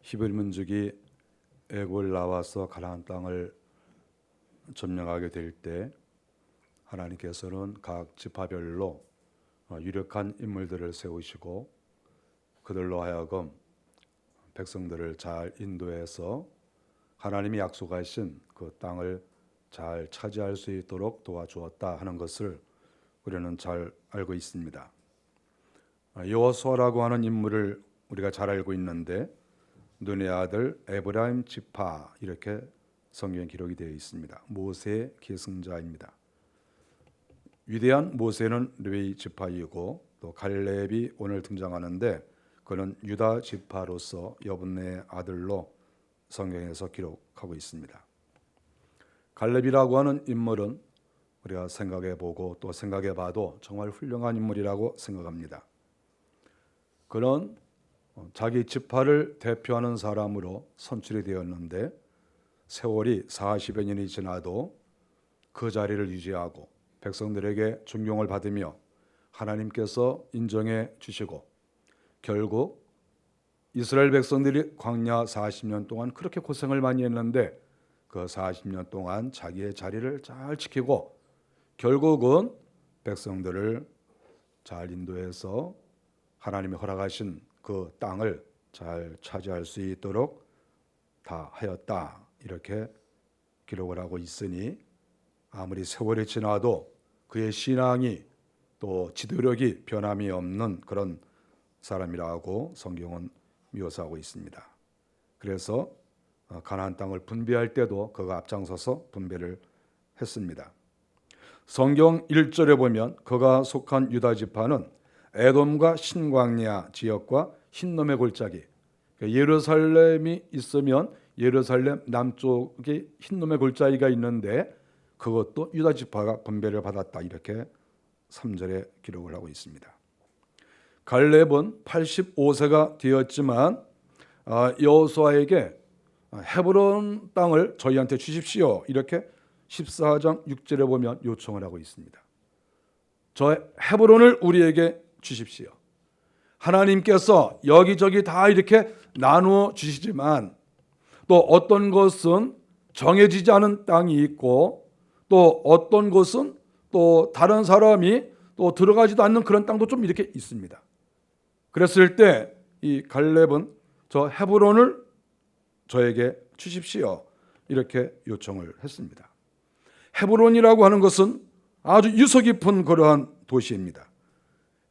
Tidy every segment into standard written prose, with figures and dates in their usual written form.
히브리 민족이 애굽을 나와서 가나안 땅을 점령하게 될 때 하나님께서는 각 지파별로 유력한 인물들을 세우시고 그들로 하여금 백성들을 잘 인도해서 하나님이 약속하신 그 땅을 잘 차지할 수 있도록 도와주었다 하는 것을 우리는 잘 알고 있습니다. 여호수아라고 하는 인물을 우리가 잘 알고 있는데 눈의 아들 에브라임 지파 이렇게 성경에 기록이 되어 있습니다. 모세의 계승자입니다. 위대한 모세는 레위 지파이고 또 갈렙이 오늘 등장하는데 그는 유다 지파로서 여분네의 아들로 성경에서 기록하고 있습니다. 갈렙이라고 하는 인물은 우리가 생각해보고 또 생각해봐도 정말 훌륭한 인물이라고 생각합니다. 그는 자기 지파를 대표하는 사람으로 선출이 되었는데 세월이 40여 년이 지나도 그 자리를 유지하고 백성들에게 존경을 받으며 하나님께서 인정해 주시고 결국 이스라엘 백성들이 광야 40년 동안 그렇게 고생을 많이 했는데 그 40년 동안 자기의 자리를 잘 지키고 결국은 백성들을 잘 인도해서 하나님이 허락하신 그 땅을 잘 차지할 수 있도록 다 하였다 이렇게 기록을 하고 있으니 아무리 세월이 지나도 그의 신앙이 또 지도력이 변함이 없는 그런 사람이라고 성경은 묘사하고 있습니다. 그래서 가나안 땅을 분배할 때도 그가 앞장서서 분배를 했습니다. 성경 1절에 보면 그가 속한 유다 지파는 에돔과 신광야 지역과 흰놈의 골짜기, 예루살렘이 있으면 예루살렘 남쪽에 흰놈의 골짜기가 있는데 그것도 유다 지파가 분배를 받았다 이렇게 3절에 기록을 하고 있습니다. 갈렙은 85세가 되었지만 여호수아에게 헤브론 땅을 저희한테 주십시오 이렇게 14장 6절에 보면 요청을 하고 있습니다. 저 헤브론을 우리에게 주십시오. 하나님께서 여기저기 다 이렇게 나누어 주시지만 또 어떤 것은 정해지지 않은 땅이 있고 또 어떤 것은 또 다른 사람이 또 들어가지도 않는 그런 땅도 좀 이렇게 있습니다. 그랬을 때 이 갈렙은 저 헤브론을 저에게 주십시오 이렇게 요청을 했습니다. 헤브론이라고 하는 것은 아주 유서 깊은 그러한 도시입니다.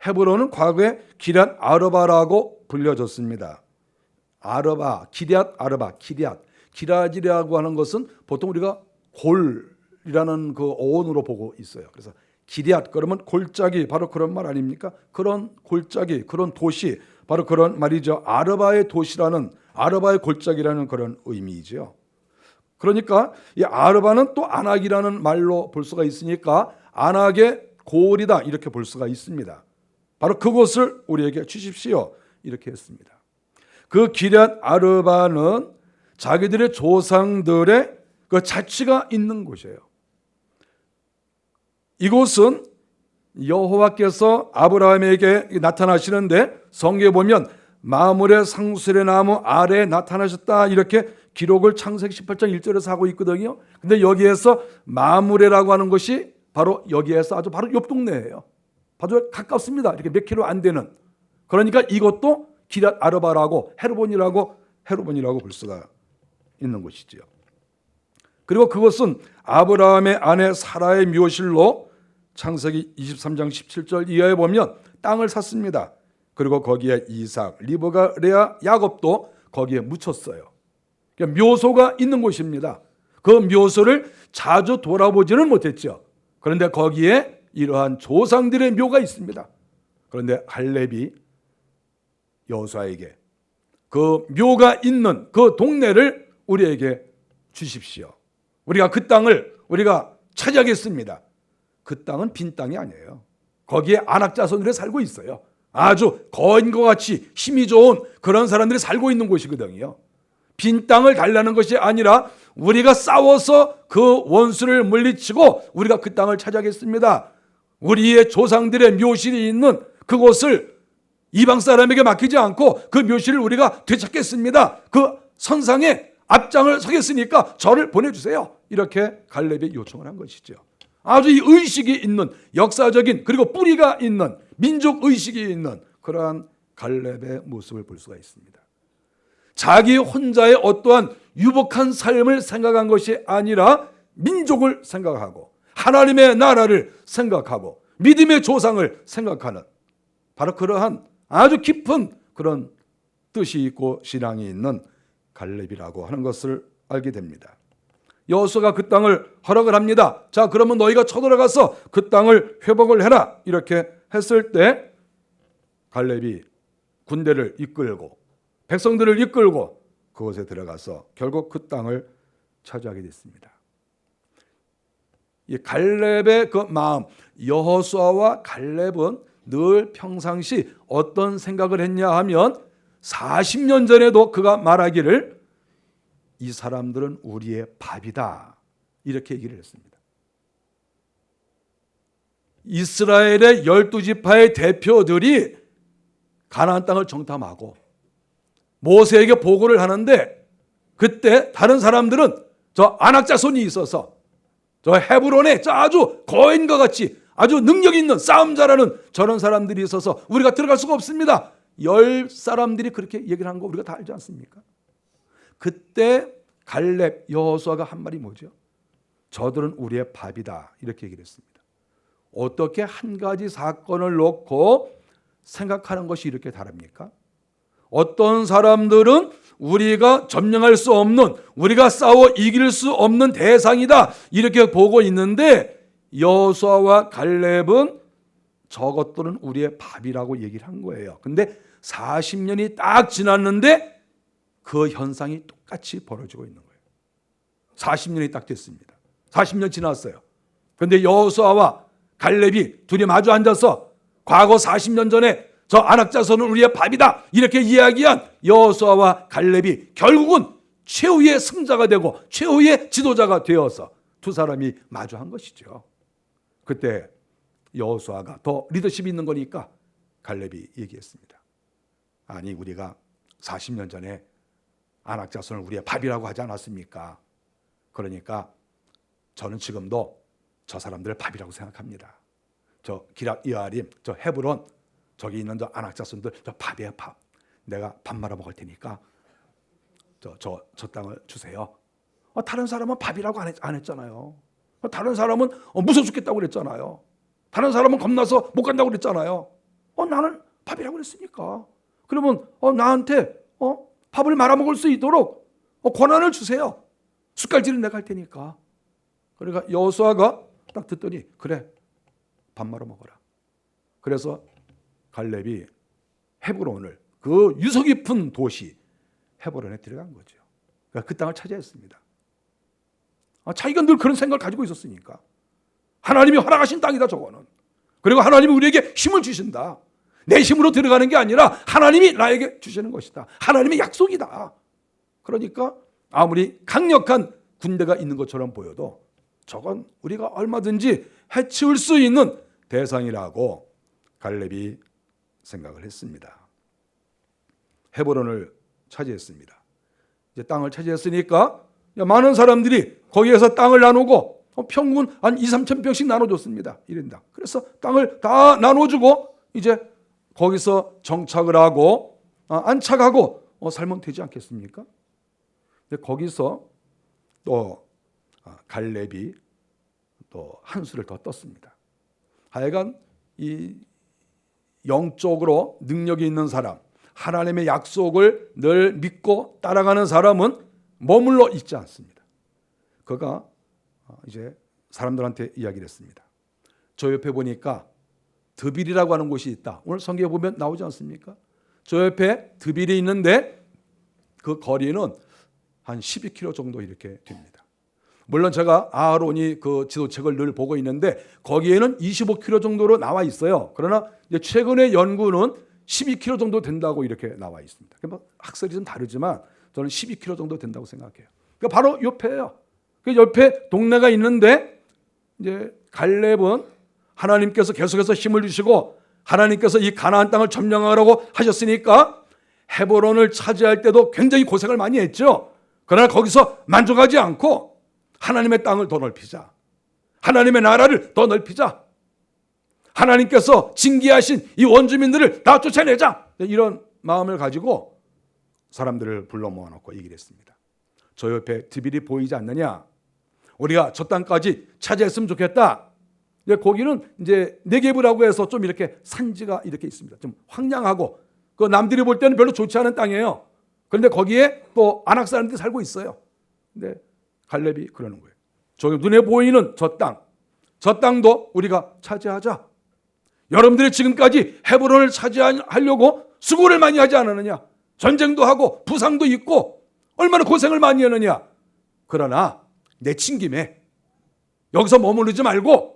헤브론은 과거에 기럇 아르바라고 불려졌습니다. 아르바, 기럇 아르바, 기럇이라고 하는 것은 보통 우리가 골이라는 그 어원으로 보고 있어요. 그래서 기럇 그러면 골짜기 바로 그런 말 아닙니까? 그런 골짜기, 그런 도시 바로 그런 말이죠. 아르바의 도시라는 아르바의 골짜기라는 그런 의미이죠. 그러니까 이 아르바는 또 안악이라는 말로 볼 수가 있으니까 안악의 골이다 이렇게 볼 수가 있습니다. 바로 그곳을 우리에게 주십시오 이렇게 했습니다. 그 기럇 아르바는 자기들의 조상들의 그 자취가 있는 곳이에요. 이곳은 여호와께서 아브라함에게 나타나시는데 성경에 보면 마므레 상수의 나무 아래에 나타나셨다 이렇게 기록을 창세기 18장 1절에서 하고 있거든요. 근데 여기에서 마므레라고 하는 것이 바로 여기에서 아주 바로 옆 동네예요. 아주 가깝습니다. 이렇게 몇 킬로 안 되는. 그러니까 이것도 기럇 아르바라고 헤르본이라고 볼 수가 있는 곳이지요. 그리고 그것은 아브라함의 아내 사라의 묘실로 창세기 23장 17절 이하에 보면 땅을 샀습니다. 그리고 거기에 이삭, 리브가, 레아, 야곱도 거기에 묻혔어요. 그러니까 묘소가 있는 곳입니다. 그 묘소를 자주 돌아보지는 못했죠. 그런데 거기에 이러한 조상들의 묘가 있습니다. 그런데 갈렙이 여호수아에게 그 묘가 있는 그 동네를 우리에게 주십시오. 우리가 그 땅을 우리가 차지하겠습니다. 그 땅은 빈 땅이 아니에요. 거기에 안악자손들이 살고 있어요. 아주 거인과 같이 힘이 좋은 그런 사람들이 살고 있는 곳이거든요. 빈 땅을 달라는 것이 아니라 우리가 싸워서 그 원수를 물리치고 우리가 그 땅을 차지하겠습니다. 우리의 조상들의 묘실이 있는 그곳을 이방 사람에게 맡기지 않고 그 묘실을 우리가 되찾겠습니다. 그 선상에 앞장을 서겠으니까 저를 보내주세요. 이렇게 갈렙이 요청을 한 것이죠. 아주 이 의식이 있는, 역사적인, 그리고 뿌리가 있는, 민족 의식이 있는 그러한 갈렙의 모습을 볼 수가 있습니다. 자기 혼자의 어떠한 유복한 삶을 생각한 것이 아니라 민족을 생각하고 하나님의 나라를 생각하고 믿음의 조상을 생각하는, 바로 그러한 아주 깊은 그런 뜻이 있고 신앙이 있는 갈렙이라고 하는 것을 알게 됩니다. 여호수아가 그 땅을 허락을 합니다. 자, 그러면 너희가 쳐들어가서 그 땅을 회복을 해라. 이렇게 했을 때 갈렙이 군대를 이끌고 백성들을 이끌고 그곳에 들어가서 결국 그 땅을 차지하게 됐습니다. 이 갈렙의 그 마음, 여호수아와 갈렙은 늘 평상시 어떤 생각을 했냐 하면 40년 전에도 그가 말하기를 이 사람들은 우리의 밥이다 이렇게 얘기를 했습니다. 이스라엘의 12지파의 대표들이 가나안 땅을 정탐하고 모세에게 보고를 하는데, 그때 다른 사람들은 저 안악자손이 있어서 저 헤브론에 아주 거인과 같이 아주 능력 있는 싸움 잘하는 저런 사람들이 있어서 우리가 들어갈 수가 없습니다. 10사람들이 그렇게 얘기를 한 거 우리가 다 알지 않습니까? 그때 갈렙, 여호수아가 한 말이 뭐죠? 저들은 우리의 밥이다 이렇게 얘기를 했습니다. 어떻게 한 가지 사건을 놓고 생각하는 것이 이렇게 다릅니까? 어떤 사람들은 우리가 점령할 수 없는, 우리가 싸워 이길 수 없는 대상이다 이렇게 보고 있는데, 여호수아와 갈렙은 저것들은 우리의 밥이라고 얘기를 한 거예요. 근데 40년이 딱 지났는데 그 현상이 똑같이 벌어지고 있는 거예요. 40년이 딱 됐습니다. 40년 지났어요. 그런데 여호수아와 갈렙이 둘이 마주 앉아서 과거 40년 전에 저 안악자손은 우리의 밥이다 이렇게 이야기한 여호수아와 갈렙이 결국은 최후의 승자가 되고 최후의 지도자가 되어서 두 사람이 마주한 것이죠. 그때 여호수아가 더 리더십이 있는 거니까 갈렙이 얘기했습니다. 아니, 우리가 40년 전에 안악자손을 우리의 밥이라고 하지 않았습니까? 그러니까 저는 지금도 저 사람들을 밥이라고 생각합니다. 저 기럇 여아림, 저 헤브론, 저기 있는 저 안악자손들 저 밥이에요, 밥. 내가 밥 말아 먹을 테니까 저 땅을 주세요. 다른 사람은 밥이라고 안 했잖아요. 다른 사람은 무서워 죽겠다고 그랬잖아요. 다른 사람은 겁나서 못 간다고 그랬잖아요. 나는 밥이라고 그랬으니까. 그러면 나한테 밥을 말아 먹을 수 있도록 권한을 주세요. 숟갈질은 내가 할 테니까. 그러니까 여호수아가 딱 듣더니 그래, 밥 말아 먹어라. 그래서 갈렙이 헤브론을, 그 유서 깊은 도시 헤브론에 들어간 거죠. 그러니까 그 땅을 차지했습니다. 자기가 늘 그런 생각을 가지고 있었으니까. 하나님이 허락하신 땅이다 저거는. 그리고 하나님이 우리에게 힘을 주신다. 내 힘으로 들어가는 게 아니라 하나님이 나에게 주시는 것이다. 하나님의 약속이다. 그러니까 아무리 강력한 군대가 있는 것처럼 보여도 저건 우리가 얼마든지 해치울 수 있는 대상이라고 갈렙이 생각을 했습니다. 헤브론을 차지했습니다. 이제 땅을 차지했으니까 많은 사람들이 거기에서 땅을 나누고 평균 한 2-3천 평씩 나눠줬습니다. 1인당. 그래서 땅을 다 나눠주고 이제 거기서 정착을 하고 안착하고 살면 되지 않겠습니까? 근데 거기서 또 갈렙이 또 한 수를 더 떴습니다. 하여간 이 영적으로 능력이 있는 사람, 하나님의 약속을 늘 믿고 따라가는 사람은 머물러 있지 않습니다. 그가 이제 사람들한테 이야기를 했습니다. 저 옆에 보니까 드빌이라고 하는 곳이 있다. 오늘 성경에 보면 나오지 않습니까? 저 옆에 드빌이 있는데 그 거리는 한 12km 정도 이렇게 됩니다. 물론 제가 아하론이 그 지도책을 늘 보고 있는데 거기에는 25km 정도로 나와 있어요. 그러나 이제 최근의 연구는 12km 정도 된다고 이렇게 나와 있습니다. 그러니까 학설이 좀 다르지만 저는 12km 정도 된다고 생각해요. 그러니까 바로 옆에예요. 그 옆에 동네가 있는데 이제 갈렙은 하나님께서 계속해서 힘을 주시고 하나님께서 이 가나안 땅을 점령하라고 하셨으니까 헤브론을 차지할 때도 굉장히 고생을 많이 했죠. 그러나 거기서 만족하지 않고 하나님의 땅을 더 넓히자, 하나님의 나라를 더 넓히자, 하나님께서 징계하신 이 원주민들을 다 쫓아내자, 이런 마음을 가지고 사람들을 불러 모아놓고 얘기를 했습니다. 저 옆에 드빌이 보이지 않느냐? 우리가 저 땅까지 차지했으면 좋겠다. 거기는 이제 네게브라고 해서 좀 이렇게 산지가 이렇게 있습니다. 좀 황량하고 그 남들이 볼 때는 별로 좋지 않은 땅이에요. 그런데 거기에 또 아낙 사람들이 살고 있어요. 근데 갈렙이 그러는 거예요. 저기 눈에 보이는 저 땅도 우리가 차지하자. 여러분들이 지금까지 헤브론을 차지하려고 수고를 많이 하지 않았느냐? 전쟁도 하고 부상도 있고 얼마나 고생을 많이 했느냐? 그러나 내친 김에 여기서 머무르지 말고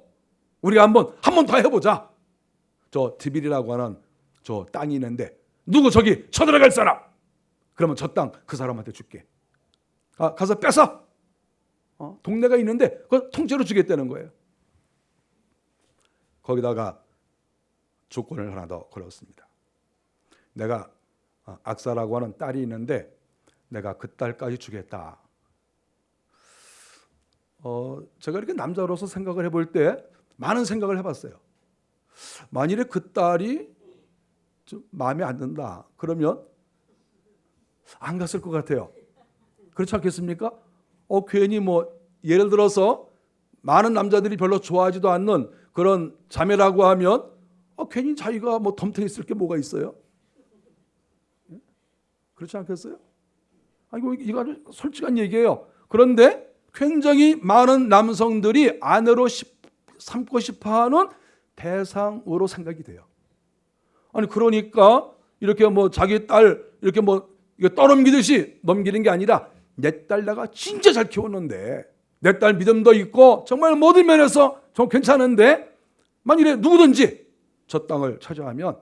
우리가 한 번 더 해보자. 저 드빌이라고 하는 저 땅이 있는데 누구 저기 쳐들어갈 사람? 그러면 저 땅 그 사람한테 줄게. 가서 뺏어. 동네가 있는데 그걸 통째로 주겠다는 거예요. 거기다가 조건을 하나 더 걸었습니다. 내가 악사라고 하는 딸이 있는데 내가 그 딸까지 주겠다. 제가 이렇게 남자로서 생각을 해볼 때 많은 생각을 해봤어요. 만일에 그 딸이 좀 마음에 안 든다 그러면 안 갔을 것 같아요. 그렇지 않겠습니까? 괜히 예를 들어서 많은 남자들이 별로 좋아하지도 않는 그런 자매라고 하면 괜히 자기가 덤탱이 쓸 게 뭐가 있어요? 그렇지 않겠어요? 이거 아주 솔직한 얘기예요. 그런데 굉장히 많은 남성들이 아내로 삼고 싶어하는 대상으로 생각이 돼요. 그러니까 이렇게 자기 딸 이렇게 이거 떠넘기듯이 넘기는 게 아니라 내 딸 내가 진짜 잘 키웠는데 내 딸 믿음도 있고 정말 모든 면에서 좀 괜찮은데 만일에 누구든지 저 땅을 차지하면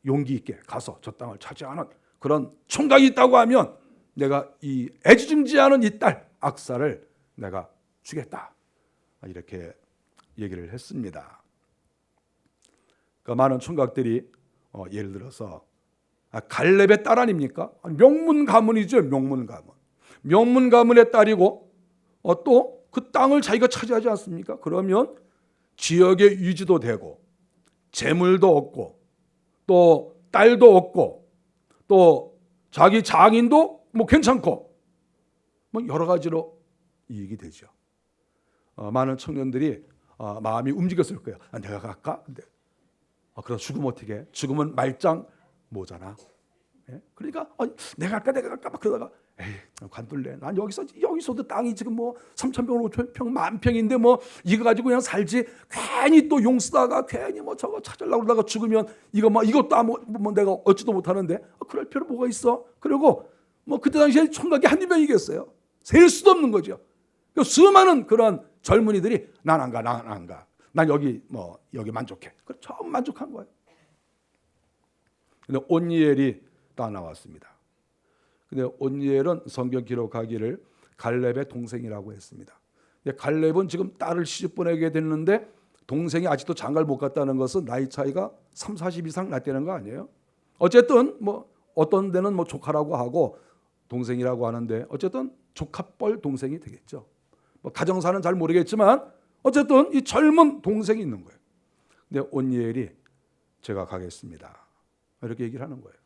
용기 있게 가서 저 땅을 차지하는 그런 총각이 있다고 하면 내가 이 애지중지하는 이 딸 악사를 내가 주겠다. 이렇게 얘기를 했습니다. 많은 총각들이 예를 들어서 갈렙의 딸 아닙니까? 명문 가문이죠. 명문 가문의 딸이고 또 그 땅을 자기가 차지하지 않습니까? 그러면 지역의 유지도 되고 재물도 얻고 또 딸도 얻고 또 자기 장인도 괜찮고 여러 가지로 이익이 되죠. 많은 청년들이 마음이 움직였을 거예요. 내가 갈까? 그래서 죽으면 어떻게 해? 죽으면 말짱 모자나. 그러니까 내가 갈까 막 그러다가 관둘래. 난 여기서도 땅이 지금 3,000평, 5,000평, 10,000평인데 이거 가지고 그냥 살지. 괜히 또 용 쓰다가 괜히 저거 찾으려고 그러다가 죽으면 이것도 내가 얻지도 못하는데 그럴 필요 뭐가 있어? 그리고 그때 당시에 총각이 한두 명이겠어요. 셀 수도 없는 거죠. 수많은 그런 젊은이들이 난 안 가. 난 여기 만족해. 그래 처음 만족한 거예요. 근데 온니엘이 딱 나왔습니다. 근데 온니엘은 성경 기록하기를 갈렙의 동생이라고 했습니다. 근데 갈렙은 지금 딸을 시집 보내게 됐는데 동생이 아직도 장가를 못 갔다는 것은 나이 차이가 3, 40 이상 났다는 거 아니에요? 어쨌든 어떤 데는 조카라고 하고 동생이라고 하는데 어쨌든 조카뻘 동생이 되겠죠. 가정사는 잘 모르겠지만 어쨌든 이 젊은 동생이 있는 거예요. 근데 온니엘이 제가 가겠습니다. 이렇게 얘기를 하는 거예요.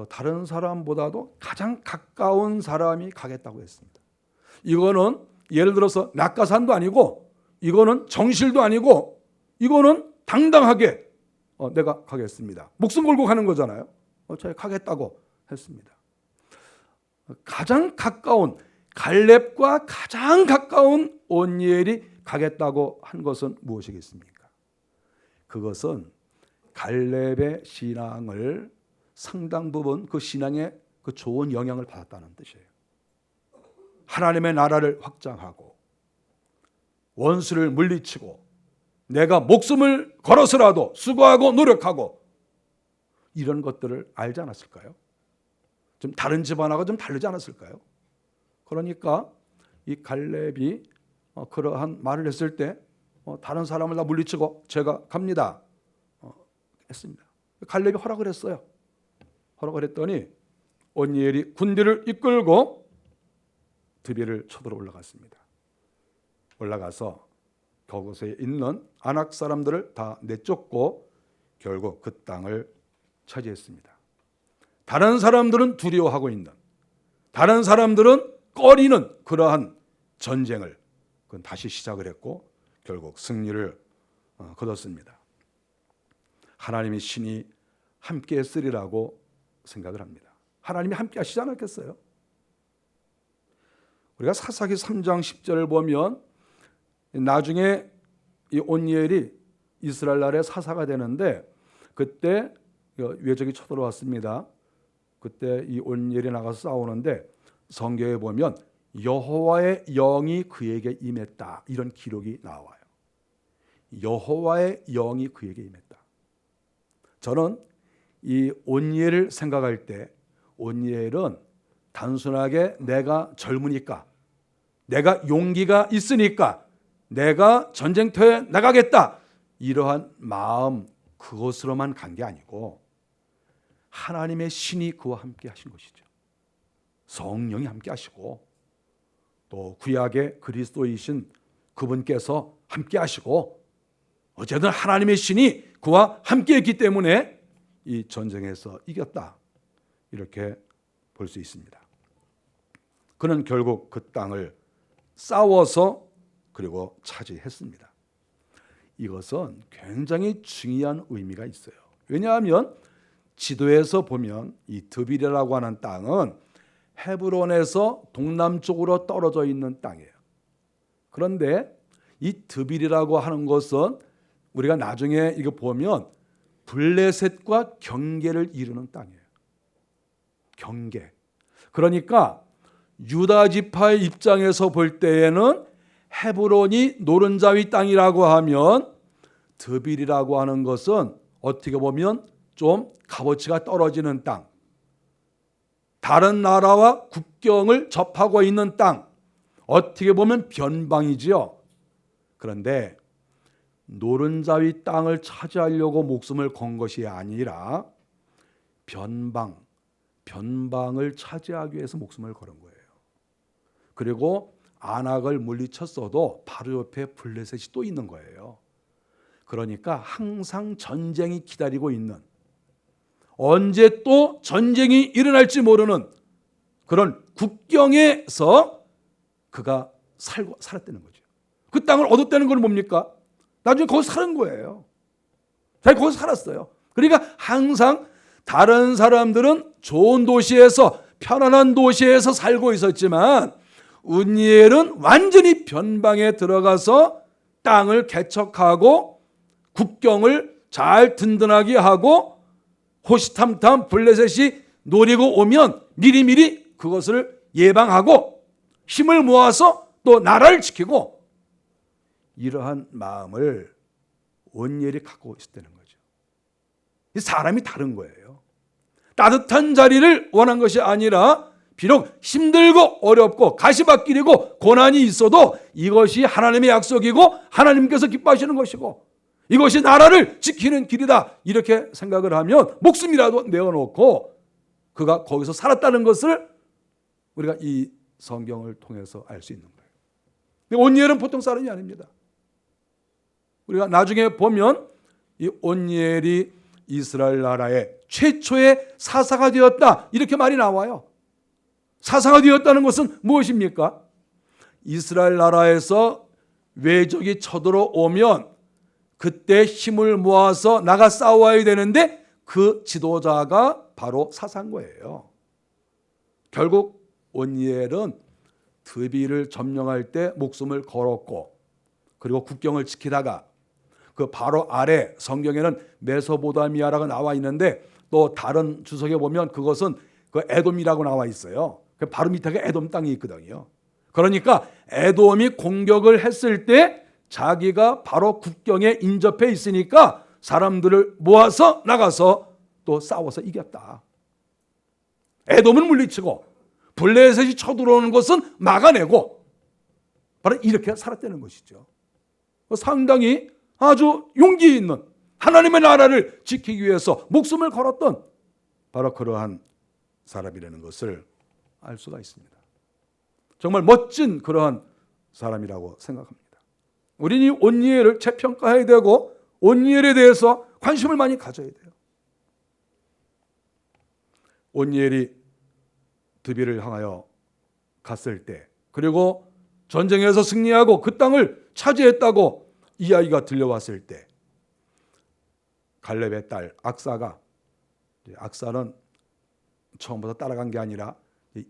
다른 사람보다도 가장 가까운 사람이 가겠다고 했습니다. 이거는 예를 들어서 낙가산도 아니고 이거는 정실도 아니고 이거는 당당하게 내가 가겠습니다. 목숨 걸고 가는 거잖아요. 제가 가겠다고 했습니다. 가장 가까운 갈렙과 가장 가까운 온니엘이 가겠다고 한 것은 무엇이겠습니까? 그것은 갈렙의 신앙을 상당 부분 그 신앙에 그 좋은 영향을 받았다는 뜻이에요. 하나님의 나라를 확장하고 원수를 물리치고 내가 목숨을 걸어서라도 수고하고 노력하고 이런 것들을 알지 않았을까요? 좀 다른 집안하고 좀 다르지 않았을까요? 그러니까 이 갈렙이 그러한 말을 했을 때 다른 사람을 다 물리치고 제가 갑니다 했습니다. 갈렙이 허락을 했어요. 허락을 했더니 온니엘이 군대를 이끌고 드비를 쳐들어 올라갔습니다. 올라가서 그곳에 있는 아낙 사람들을 다 내쫓고 결국 그 땅을 차지했습니다. 다른 사람들은 두려워하고 있는, 다른 사람들은 꺼리는 그러한 전쟁을 그건 다시 시작을 했고 결국 승리를 거뒀습니다. 하나님의 신이 함께 했으리라고 생각을 합니다. 하나님이 함께 하시지 않았겠어요? 우리가 사사기 3장 10절을 보면 나중에 이 온니엘이 이스라엘 나라의 사사가 되는데 그때 외적이 쳐들어왔습니다. 그때 이 온니엘이 나가서 싸우는데 성경에 보면 여호와의 영이 그에게 임했다 이런 기록이 나와요. 여호와의 영이 그에게 임했다. 저는 이 온니엘을 생각할 때 온니엘은 단순하게 내가 젊으니까, 내가 용기가 있으니까, 내가 전쟁터에 나가겠다 이러한 마음 그것으로만 간 게 아니고 하나님의 신이 그와 함께 하신 것이죠. 성령이 함께 하시고 또 구약의 그리스도이신 그분께서 함께 하시고 어쨌든 하나님의 신이 그와 함께 했기 때문에 이 전쟁에서 이겼다 이렇게 볼 수 있습니다. 그는 결국 그 땅을 싸워서 그리고 차지했습니다. 이것은 굉장히 중요한 의미가 있어요. 왜냐하면 지도에서 보면 이 드빌이라고 하는 땅은 헤브론에서 동남쪽으로 떨어져 있는 땅이에요. 그런데 이 드빌이라고 하는 것은 우리가 나중에 이거 보면 블레셋과 경계를 이루는 땅이에요. 경계. 그러니까 유다 지파의 입장에서 볼 때에는 헤브론이 노른자위 땅이라고 하면 드빌이라고 하는 것은 어떻게 보면 좀 값어치가 떨어지는 땅, 다른 나라와 국경을 접하고 있는 땅, 어떻게 보면 변방이지요. 그런데 노른자위 땅을 차지하려고 목숨을 건 것이 아니라 변방을 차지하기 위해서 목숨을 걸은 거예요. 그리고 아낙을 물리쳤어도 바로 옆에 블레셋이 또 있는 거예요. 그러니까 항상 전쟁이 기다리고 있는, 언제 또 전쟁이 일어날지 모르는 그런 국경에서 그가 살았다는 거죠. 그 땅을 얻었다는 건 뭡니까? 나중에 거기서 사는 거예요. 자기 거기서 살았어요. 그러니까 항상 다른 사람들은 좋은 도시에서, 편안한 도시에서 살고 있었지만 온니엘은 완전히 변방에 들어가서 땅을 개척하고 국경을 잘 든든하게 하고 호시탐탐 블레셋이 노리고 오면 미리미리 그것을 예방하고 힘을 모아서 또 나라를 지키고, 이러한 마음을 온니엘이 갖고 있었다는 거죠. 이 사람이 다른 거예요. 따뜻한 자리를 원한 것이 아니라 비록 힘들고 어렵고 가시밭길이고 고난이 있어도 이것이 하나님의 약속이고 하나님께서 기뻐하시는 것이고 이것이 나라를 지키는 길이다 이렇게 생각을 하면 목숨이라도 내어놓고 그가 거기서 살았다는 것을 우리가 이 성경을 통해서 알 수 있는 거예요. 근데 온니엘은 보통 사람이 아닙니다. 우리가 나중에 보면 이 온니엘이 이스라엘 나라의 최초의 사사가 되었다 이렇게 말이 나와요. 사사가 되었다는 것은 무엇입니까? 이스라엘 나라에서 외적이 쳐들어오면 그때 힘을 모아서 나가 싸워야 되는데 그 지도자가 바로 사사인 거예요. 결국 온니엘은 드빌을 점령할 때 목숨을 걸었고 그리고 국경을 지키다가 그 바로 아래 성경에는 메소포타미아라고 나와 있는데 또 다른 주석에 보면 그것은 그 에돔이라고 나와 있어요. 바로 밑에 에돔 땅이 있거든요. 그러니까 에돔이 공격을 했을 때 자기가 바로 국경에 인접해 있으니까 사람들을 모아서 나가서 또 싸워서 이겼다. 에돔은 물리치고 블레셋이 쳐들어오는 것은 막아내고 바로 이렇게 살았다는 것이죠. 상당히 아주 용기 있는 하나님의 나라를 지키기 위해서 목숨을 걸었던 바로 그러한 사람이라는 것을 알 수가 있습니다. 정말 멋진 그러한 사람이라고 생각합니다. 우리는 이 온니엘을 재평가해야 되고 온니엘에 대해서 관심을 많이 가져야 돼요. 온니엘이 드빌을 향하여 갔을 때, 그리고 전쟁에서 승리하고 그 땅을 차지했다고 이야기가 들려왔을 때, 갈렙의 딸 악사가, 악사는 처음부터 따라간 게 아니라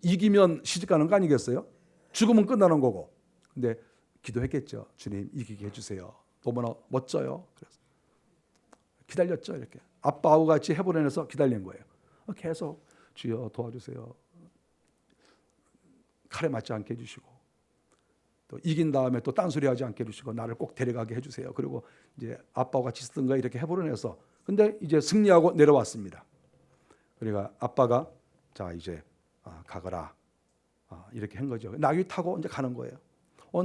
이기면 시집가는 거 아니겠어요? 죽으면 끝나는 거고. 근데 기도했겠죠. 주님, 이기게 해주세요. 너무나 멋져요. 그래서 기다렸죠. 이렇게 아빠하고 같이 헤브론에서 기다린 거예요. 계속 주여 도와주세요. 칼에 맞지 않게 해주시고, 또 이긴 다음에 또 딴소리하지 않게 해주시고, 나를 꼭 데려가게 해주세요. 그리고 이제 아빠와 같이 있었던 거야. 이렇게 헤브론에서. 근데 이제 승리하고 내려왔습니다. 그러니까 아빠가 자 이제 가거라, 이렇게 한 거죠. 나귀 타고 이제 가는 거예요.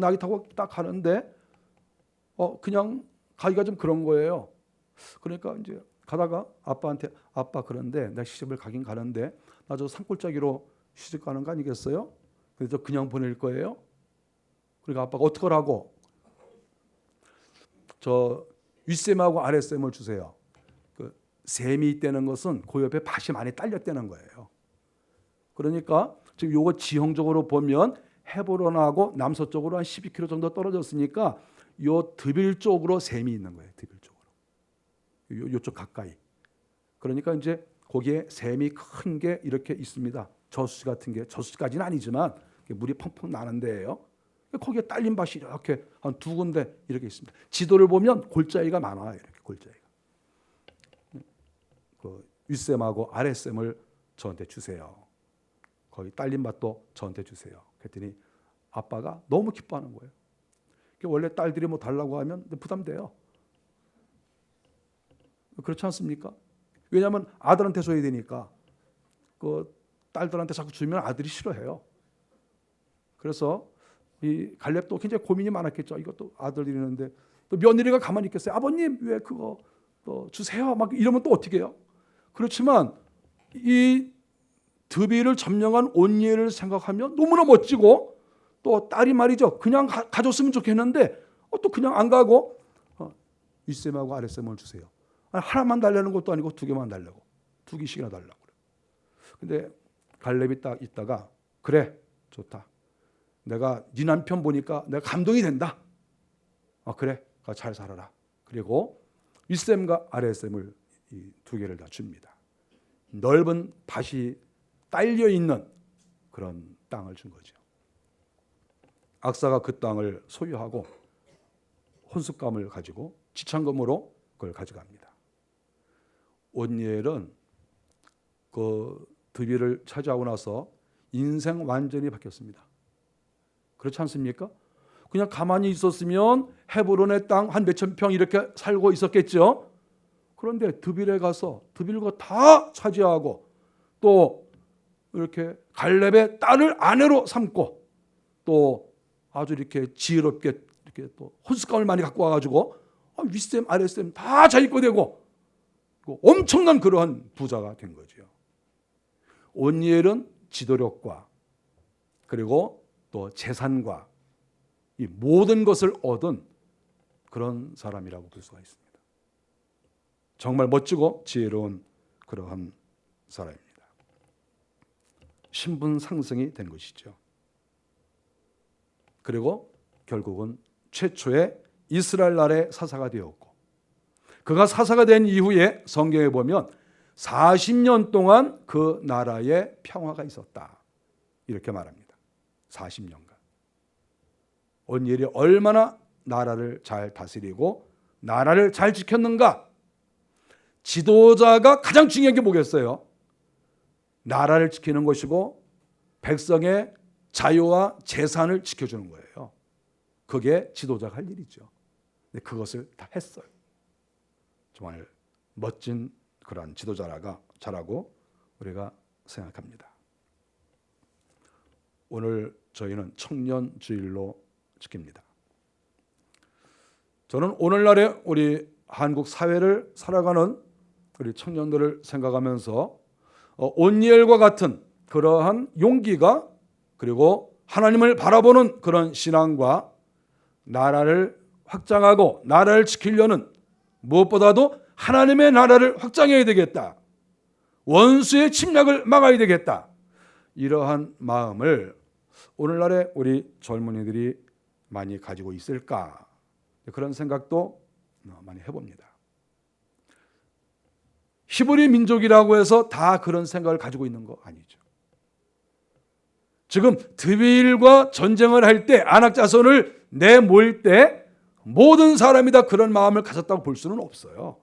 나귀 타고 딱 가는데 그냥 가기가 좀 그런 거예요. 그러니까 이제 가다가 아빠한테, 아빠 그런데 나 시집을 가긴 가는데 나 저 산골짜기로 시집 가는 거 아니겠어요? 그래서 그냥 보낼 거예요? 그러니까 아빠가 어떡하라고? 저 윗셈하고 아랫셈을 주세요. 그 셈이 있다는 것은 그 옆에 밭이 많이 딸렸다는 거예요. 그러니까 지금 요거 지형적으로 보면 헤브론하고 남서쪽으로 한 12km 정도 떨어졌으니까 요 드빌 쪽으로 셈이 있는 거예요. 드빌 쪽으로. 요쪽 가까이. 그러니까 이제 거기에 셈이 큰 게 이렇게 있습니다. 저수지 같은 게, 저수지까지는 아니지만 물이 펑펑 나는 데예요. 거기에 딸린 밭이 이렇게 한 두 군데 이렇게 있습니다. 지도를 보면 골짜기가 많아요. 이렇게 골짜기가. 그 윗셈하고 아랫셈을 저한테 주세요. 거기 딸린 밭도 저한테 주세요. 그랬더니 아빠가 너무 기뻐하는 거예요. 원래 딸들이 뭐 달라고 하면 부담돼요. 그렇지 않습니까? 왜냐하면 아들한테 줘야 되니까. 그 딸들한테 자꾸 주면 아들이 싫어해요. 그래서 이 갈렙도 굉장히 고민이 많았겠죠. 이것도 아들 이러는데 또 며느리가 가만히 있겠어요. 아버님 왜 그거 또 주세요. 막 이러면 또 어떻게 해요? 그렇지만 이 드빌을 점령한 온니엘을 생각하면 너무나 멋지고, 또 딸이 말이죠. 그냥 가줬으면 좋겠는데 또 그냥 안 가고 윗셈하고 아랫셈을 주세요. 하나만 달라는 것도 아니고 두 개만 달라고. 두 개씩이나 달라고. 근데 갈렙이 딱 있다가 그래 좋다. 내가 네 남편 보니까 내가 감동이 된다. 그래 잘 살아라. 그리고 윗셈과 아랫셈을 이 두 개를 다 줍니다. 넓은 밭이 딸려 있는 그런 땅을 준 거죠. 악사가 그 땅을 소유하고 혼숙감을 가지고 지참금으로 그걸 가져갑니다. 온니엘은 그 드빌을 차지하고 나서 인생 완전히 바뀌었습니다. 그렇지 않습니까? 그냥 가만히 있었으면 헤브론의 땅 한 몇천 평 이렇게 살고 있었겠죠. 그런데 드빌에 가서 드빌과 다 차지하고, 또 이렇게 갈렙의 딸을 아내로 삼고, 또 아주 이렇게 지혜롭게 이렇게 또 혼숙감을 많이 갖고 와가지고 윗셈 아랫셈 다 자기 거 되고 엄청난 그러한 부자가 된 거죠. 온니엘은 지도력과 그리고 또 재산과 이 모든 것을 얻은 그런 사람이라고 볼 수가 있습니다. 정말 멋지고 지혜로운 그러한 사람입니다. 신분 상승이 된 것이죠. 그리고 결국은 최초의 이스라엘 나라의 사사가 되었고, 그가 사사가 된 이후에 성경에 보면 40년 동안 그 나라에 평화가 있었다. 이렇게 말합니다. 40년간. 온니엘이 얼마나 나라를 잘 다스리고 나라를 잘 지켰는가? 지도자가 가장 중요한 게 뭐겠어요? 나라를 지키는 것이고 백성의 자유와 재산을 지켜주는 거예요. 그게 지도자가 할 일이죠. 근데 그것을 다 했어요. 정말 멋진 그런 지도자라고 우리가 생각합니다. 오늘 저희는 청년 주일로 지킵니다. 저는 오늘날의 우리 한국 사회를 살아가는 우리 청년들을 생각하면서 온니엘과 같은 그러한 용기가, 그리고 하나님을 바라보는 그런 신앙과 나라를 확장하고 나라를 지키려는, 무엇보다도 하나님의 나라를 확장해야 되겠다, 원수의 침략을 막아야 되겠다, 이러한 마음을 오늘날의 우리 젊은이들이 많이 가지고 있을까, 그런 생각도 많이 해봅니다. 히브리 민족이라고 해서 다 그런 생각을 가지고 있는 거 아니죠. 지금 드빌과 전쟁을 할 때, 아낙 자손을 내몰 때 모든 사람이 다 그런 마음을 가졌다고 볼 수는 없어요.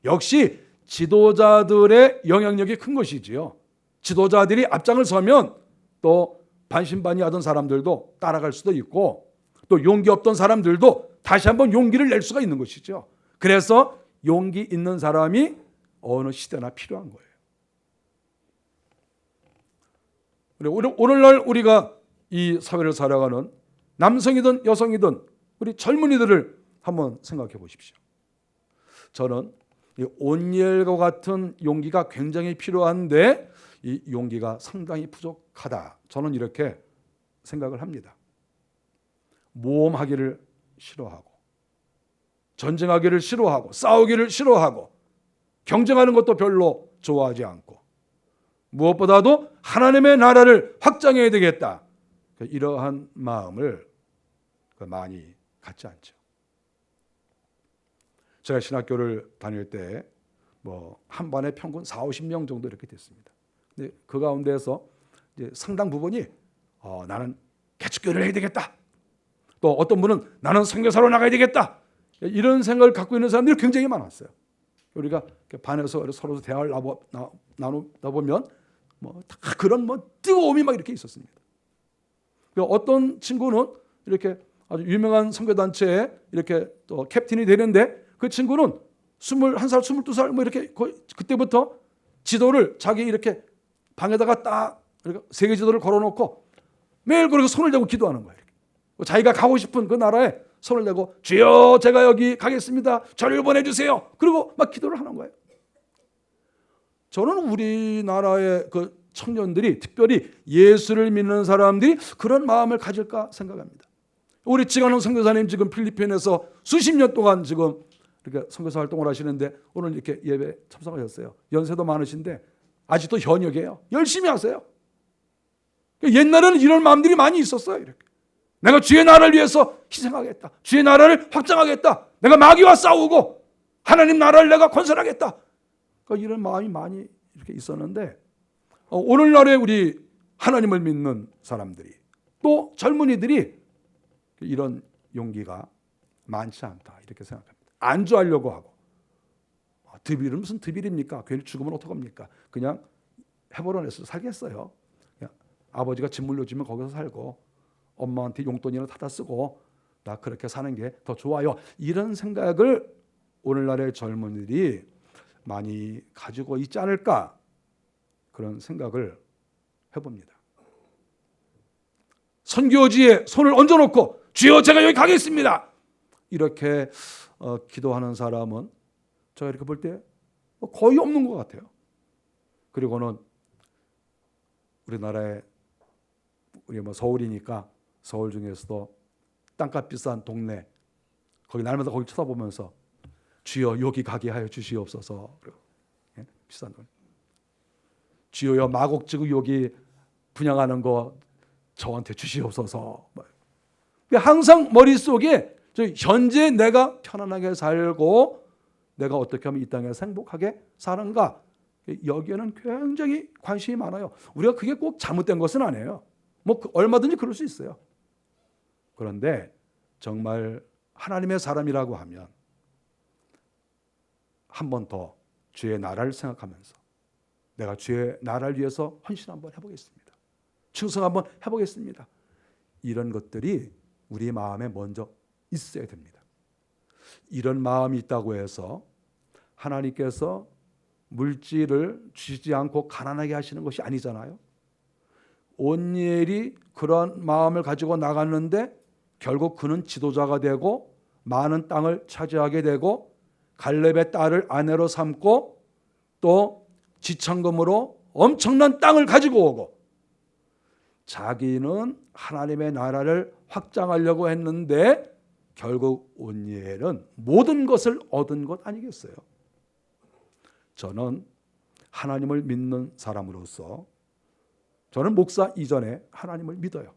역시 지도자들의 영향력이 큰 것이지요. 지도자들이 앞장을 서면 또 반신반의하던 사람들도 따라갈 수도 있고, 또 용기 없던 사람들도 다시 한번 용기를 낼 수가 있는 것이죠. 그래서 용기 있는 사람이 어느 시대나 필요한 거예요. 오늘날 우리가 이 사회를 살아가는 남성이든 여성이든 우리 젊은이들을 한번 생각해 보십시오. 저는 이 온니엘과 같은 용기가 굉장히 필요한데 이 용기가 상당히 부족하다, 저는 이렇게 생각을 합니다. 모험하기를 싫어하고, 전쟁하기를 싫어하고, 싸우기를 싫어하고, 경쟁하는 것도 별로 좋아하지 않고, 무엇보다도 하나님의 나라를 확장해야 되겠다, 이러한 마음을 많이 갖지 않죠. 제가 신학교를 다닐 때 한 반에 평균 40-50명 정도 이렇게 됐습니다. 근데 그 가운데서 이제 상당 부분이 나는 개척교회를 해야 되겠다, 또 어떤 분은 나는 선교사로 나가야 되겠다, 이런 생각을 갖고 있는 사람들이 굉장히 많았어요. 우리가 반에서 서로 대화를 나누다 보면 다 그런 뜨거움이 막 이렇게 있었습니다. 어떤 친구는 이렇게 아주 유명한 선교단체에 이렇게 또 캡틴이 되는데, 그 친구는 21살, 22살 이렇게 그때부터 지도를 자기 이렇게 방에다가 딱 세계 지도를 걸어놓고 매일 그렇게 손을 대고 기도하는 거예요. 자기가 가고 싶은 그 나라에 손을 대고 주여 제가 여기 가겠습니다, 저를 보내주세요, 그리고 막 기도를 하는 거예요. 저는 우리나라의 그 청년들이, 특별히 예수를 믿는 사람들이 그런 마음을 가질까 생각합니다. 우리 지간홍 선교사님 지금 필리핀에서 수십 년 동안 지금 이렇게 선교사 활동을 하시는데 오늘 이렇게 예배 참석하셨어요. 연세도 많으신데 아직도 현역이에요. 열심히 하세요. 옛날에는 이런 마음들이 많이 있었어요. 이렇게 내가 주의 나라를 위해서 희생하겠다, 주의 나라를 확장하겠다, 내가 마귀와 싸우고 하나님 나라를 내가 건설하겠다, 이런 마음이 많이 이렇게 있었는데, 오늘날의 우리 하나님을 믿는 사람들이, 또 젊은이들이 이런 용기가 많지 않다, 이렇게 생각합니다. 안주하려고 하고, 드빌은 무슨 드빌입니까? 괜히 죽으면 어떡합니까? 그냥 헤브론에서 살겠어요. 그냥 아버지가 집 물려주면 거기서 살고, 엄마한테 용돈이나 타다 쓰고, 나 그렇게 사는 게 더 좋아요, 이런 생각을 오늘날의 젊은이들이 많이 가지고 있지 않을까, 그런 생각을 해봅니다. 선교지에 손을 얹어놓고 주여 제가 여기 가겠습니다, 이렇게 기도하는 사람은 제가 이렇게 볼 때 거의 없는 것 같아요. 그리고는 우리나라에 우리 서울이니까 서울 중에서도 땅값 비싼 동네, 거기 날마다 거기 쳐다보면서 주여 여기 가게 하여 주시옵소서, 비싼 돈, 주여 마곡지구 여기 분양하는 거 저한테 주시옵소서. 항상 머릿속에 현재 내가 편안하게 살고 내가 어떻게 하면 이 땅에서 행복하게 사는가, 여기에는 굉장히 관심이 많아요. 우리가 그게 꼭 잘못된 것은 아니에요. 얼마든지 그럴 수 있어요. 그런데 정말 하나님의 사람이라고 하면 한 번 더 주의 나라를 생각하면서 내가 주의 나라를 위해서 헌신 한번 해보겠습니다, 충성 한번 해보겠습니다, 이런 것들이 우리 마음에 먼저 있어야 됩니다. 이런 마음이 있다고 해서 하나님께서 물질을 주시지 않고 가난하게 하시는 것이 아니잖아요. 온니엘이 그런 마음을 가지고 나갔는데 결국 그는 지도자가 되고 많은 땅을 차지하게 되고 갈렙의 딸을 아내로 삼고 또 지참금으로 엄청난 땅을 가지고 오고 자기는 하나님의 나라를 확장하려고 했는데 결국 온니엘은 모든 것을 얻은 것 아니겠어요? 저는 하나님을 믿는 사람으로서 저는 목사 이전에 하나님을 믿어요.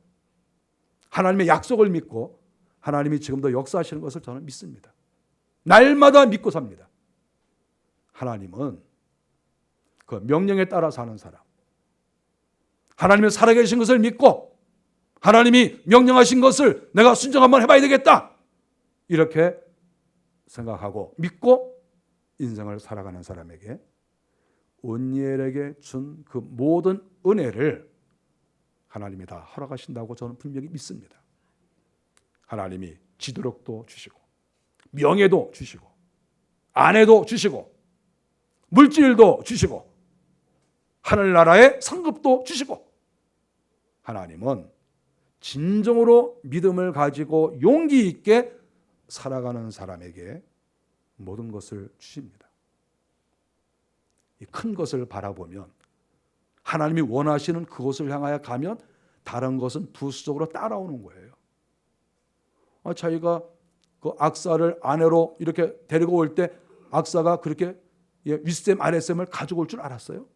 하나님의 약속을 믿고 하나님이 지금도 역사하시는 것을 저는 믿습니다. 날마다 믿고 삽니다. 하나님은 그 명령에 따라 사는 사람, 하나님이 살아계신 것을 믿고 하나님이 명령하신 것을 내가 순종 한번 해봐야 되겠다 이렇게 생각하고 믿고 인생을 살아가는 사람에게 온니엘에게 준 그 모든 은혜를 하나님이 다 허락하신다고 저는 분명히 믿습니다. 하나님이 지도력도 주시고 명예도 주시고 아내도 주시고 물질도 주시고 하늘나라의 상급도 주시고 하나님은 진정으로 믿음을 가지고 용기 있게 살아가는 사람에게 모든 것을 주십니다. 이 큰 것을 바라보면 하나님이 원하시는 그것을 향하여 가면 다른 것은 부수적으로 따라오는 거예요. 자기가 그 악사를 아내로 이렇게 데리고 올 때 악사가 그렇게 윗셈 아랫셈을 가지고 올 줄 알았어요?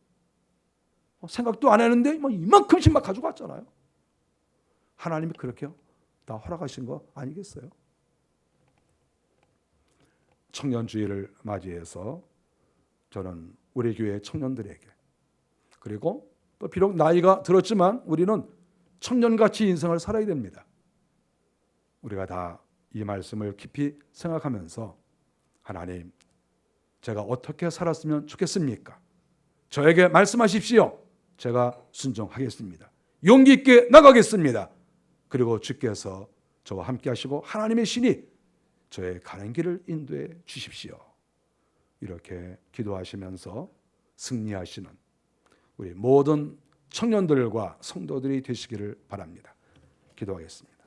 생각도 안 했는데 이만큼씩 막 가지고 왔잖아요. 하나님이 그렇게 다 허락하신 거 아니겠어요? 청년주의를 맞이해서 저는 우리 교회 청년들에게 그리고 또 비록 나이가 들었지만 우리는 청년같이 인생을 살아야 됩니다. 우리가 다 이 말씀을 깊이 생각하면서 하나님, 제가 어떻게 살았으면 좋겠습니까? 저에게 말씀하십시오. 제가 순종하겠습니다. 용기 있게 나가겠습니다. 그리고 주께서 저와 함께 하시고 하나님의 신이 저의 가는 길을 인도해 주십시오. 이렇게 기도하시면서 승리하시는 우리 모든 청년들과 성도들이 되시기를 바랍니다. 기도하겠습니다.